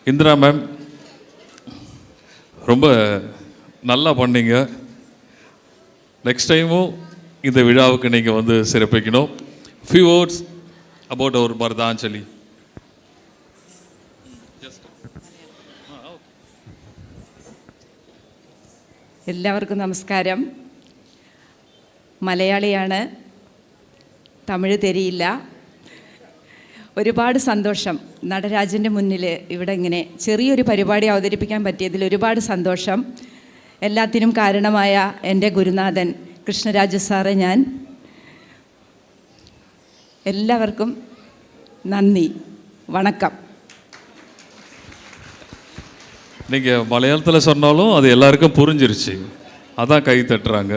Indira ma'am ரொம்ப நல்லா பண்ணீங்க. நெக்ஸ்ட் டைமும் இந்த விழாவுக்கு நீங்கள் வந்து சிறப்பிக்கணும். Few words about our Maruthanjali. എല്ലാവർക്കും നമസ്കാരം. മലയാളിയാണ്, തമിഴ് തെരിയില്ല. ഒരുപാട് സന്തോഷം നടരാജൻ്റെ മുന്നിൽ ഇവിടെ ഇങ്ങനെ ചെറിയൊരു പരിപാടി അവതരിപ്പിക്കാൻ പറ്റിയതിൽ ഒരുപാട് സന്തോഷം. എല്ലാത്തിനും കാരണമായ എൻ്റെ ഗുരുനാഥൻ കൃഷ്ണരാജ സാറെ ഞാൻ എല്ലാവർക്കും നന്ദി, വണക്കം. நீங்கள் மலையாளத்தில் சொன்னாலும் அது எல்லாருக்கும் புரிஞ்சிருச்சு, அதான் கை தட்டுறாங்க.